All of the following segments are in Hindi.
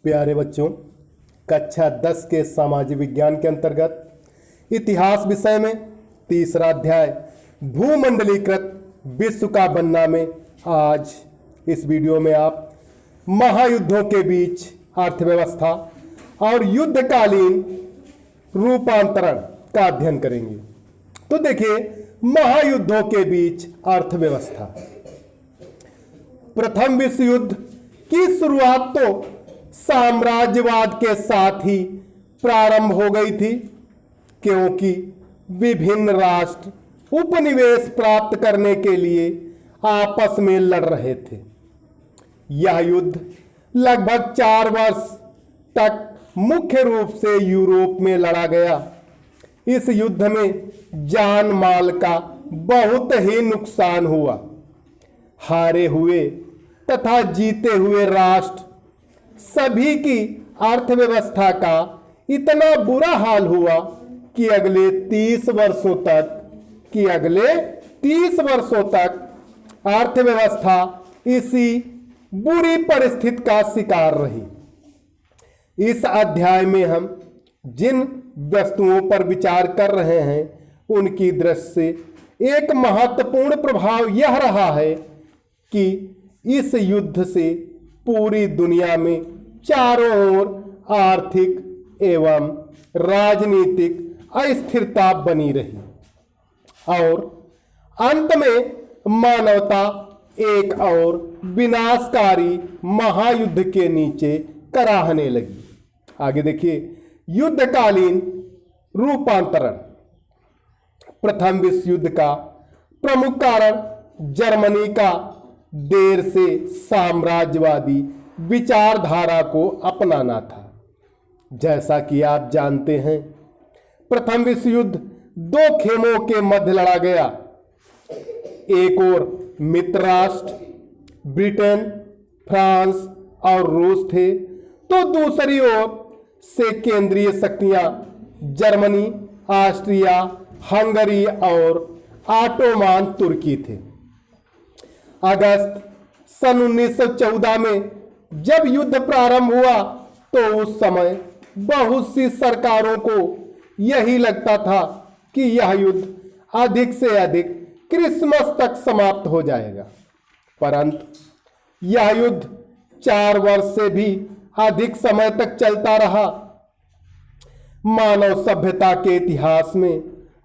प्यारे बच्चों, कक्षा 10 के सामाजिक विज्ञान के अंतर्गत इतिहास विषय में तीसरा अध्याय भूमंडलीकृत विश्व का बनना में आज इस वीडियो में आप महायुद्धों के बीच अर्थव्यवस्था और युद्धकालीन रूपांतरण का अध्ययन करेंगे। तो देखिए, महायुद्धों के बीच अर्थव्यवस्था। प्रथम विश्व युद्ध की शुरुआत तो साम्राज्यवाद के साथ ही प्रारंभ हो गई थी, क्योंकि विभिन्न राष्ट्र उपनिवेश प्राप्त करने के लिए आपस में लड़ रहे थे। यह युद्ध लगभग 4 वर्ष तक मुख्य रूप से यूरोप में लड़ा गया। इस युद्ध में जान माल का बहुत ही नुकसान हुआ। हारे हुए तथा जीते हुए राष्ट्र सभी की अर्थव्यवस्था का इतना बुरा हाल हुआ कि अगले 30 वर्षों तक अर्थव्यवस्था इसी बुरी परिस्थिति का शिकार रही। इस अध्याय में हम जिन वस्तुओं पर विचार कर रहे हैं उनकी दृष्टि से एक महत्वपूर्ण प्रभाव यह रहा है कि इस युद्ध से पूरी दुनिया में चारों ओर आर्थिक एवं राजनीतिक अस्थिरता बनी रही और अंत में मानवता एक और विनाशकारी महायुद्ध के नीचे कराहने लगी। आगे देखिए, युद्धकालीन रूपांतरण। प्रथम विश्व युद्ध का प्रमुख कारण जर्मनी का देर से साम्राज्यवादी विचारधारा को अपनाना था। जैसा कि आप जानते हैं, प्रथम विश्व युद्ध 2 खेमों के मध्य लड़ा गया। एक ओर मित्र राष्ट्र ब्रिटेन, फ्रांस और रूस थे, तो दूसरी ओर से केंद्रीय शक्तियां जर्मनी, ऑस्ट्रिया, हंगरी और ऑटोमान तुर्की थे। अगस्त सन 1914 में जब युद्ध प्रारंभ हुआ तो उस समय बहुत सी सरकारों को यही लगता था कि यह युद्ध अधिक से अधिक क्रिसमस तक समाप्त हो जाएगा, परंतु यह युद्ध 4 वर्ष से भी अधिक समय तक चलता रहा। मानव सभ्यता के इतिहास में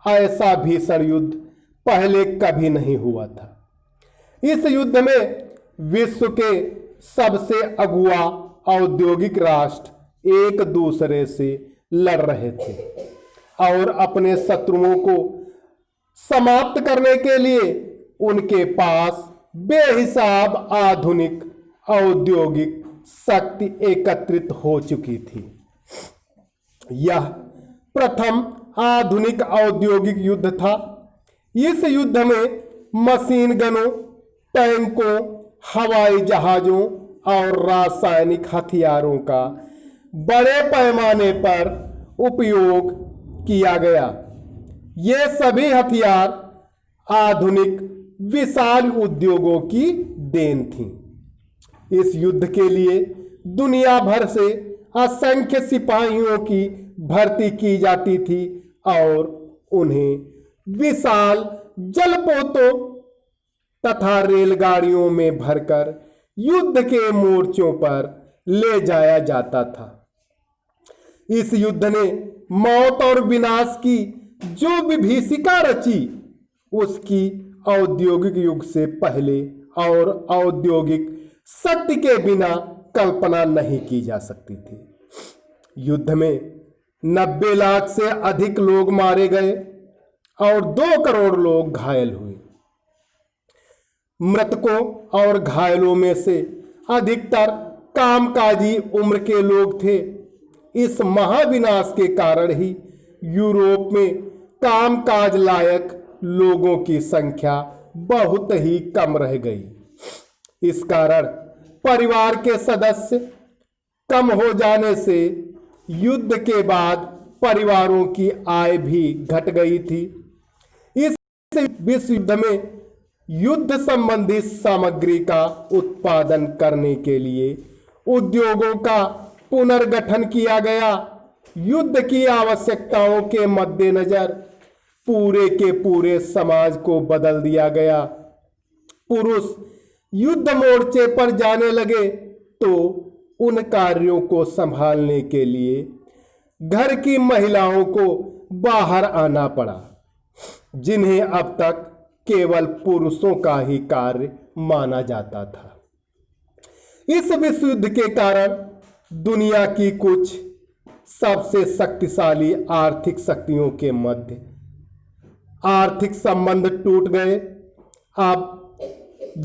ऐसा भीषण युद्ध पहले कभी नहीं हुआ था। इस युद्ध में विश्व के सबसे अगुआ औद्योगिक राष्ट्र एक दूसरे से लड़ रहे थे और अपने शत्रुओं को समाप्त करने के लिए उनके पास बेहिसाब आधुनिक औद्योगिक शक्ति एकत्रित हो चुकी थी। यह प्रथम आधुनिक औद्योगिक युद्ध था। इस युद्ध में मशीन गनों, टैंकों, हवाई जहाजों और रासायनिक हथियारों का बड़े पैमाने पर उपयोग किया गया। ये सभी हथियार आधुनिक विशाल उद्योगों की देन थी। इस युद्ध के लिए दुनिया भर से असंख्य सिपाहियों की भर्ती की जाती थी और उन्हें विशाल जलपोतों तथा रेलगाड़ियों में भरकर युद्ध के मोर्चों पर ले जाया जाता था। इस युद्ध ने मौत और विनाश की जो विभीषिका रची, उसकी औद्योगिक युग से पहले और औद्योगिक शक्ति के बिना कल्पना नहीं की जा सकती थी। युद्ध में 90 लाख से अधिक लोग मारे गए और 2 करोड़ लोग घायल हुए। मृतकों और घायलों में से अधिकतर कामकाजी उम्र के लोग थे। इस महाविनाश के कारण ही यूरोप में कामकाज लायक लोगों की संख्या बहुत ही कम रह गई। इस कारण परिवार के सदस्य कम हो जाने से युद्ध के बाद परिवारों की आय भी घट गई थी। इस विश्व युद्ध में युद्ध संबंधी सामग्री का उत्पादन करने के लिए उद्योगों का पुनर्गठन किया गया। युद्ध की आवश्यकताओं के मद्देनजर पूरे के पूरे समाज को बदल दिया गया। पुरुष युद्ध मोर्चे पर जाने लगे तो उन कार्यों को संभालने के लिए घर की महिलाओं को बाहर आना पड़ा, जिन्हें अब तक केवल पुरुषों का ही कार्य माना जाता था। इस विश्व युद्ध के कारण दुनिया की कुछ सबसे शक्तिशाली आर्थिक शक्तियों के मध्य आर्थिक संबंध टूट गए। अब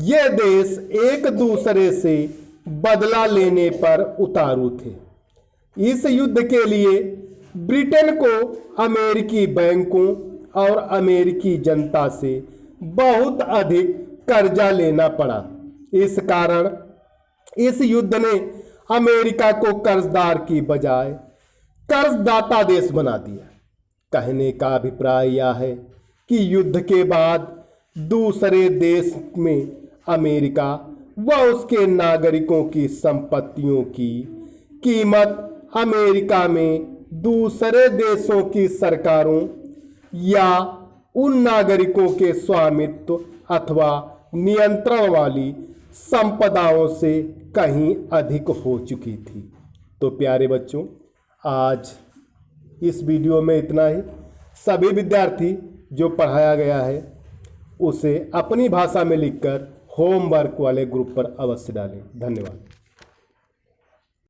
ये देश एक दूसरे से बदला लेने पर उतारू थे। इस युद्ध के लिए ब्रिटेन को अमेरिकी बैंकों और अमेरिकी जनता से बहुत अधिक कर्जा लेना पड़ा। इस कारण इस युद्ध ने अमेरिका को कर्जदार की बजाय कर्जदाता देश बना दिया। कहने का अभिप्राय यह है कि युद्ध के बाद दूसरे देश में अमेरिका व उसके नागरिकों की संपत्तियों की कीमत अमेरिका में दूसरे देशों की सरकारों या उन नागरिकों के स्वामित्व अथवा नियंत्रण वाली संपदाओं से कहीं अधिक हो चुकी थी। तो प्यारे बच्चों, आज इस वीडियो में इतना ही। सभी विद्यार्थी जो पढ़ाया गया है उसे अपनी भाषा में लिखकर होमवर्क वाले ग्रुप पर अवश्य डालें। धन्यवाद।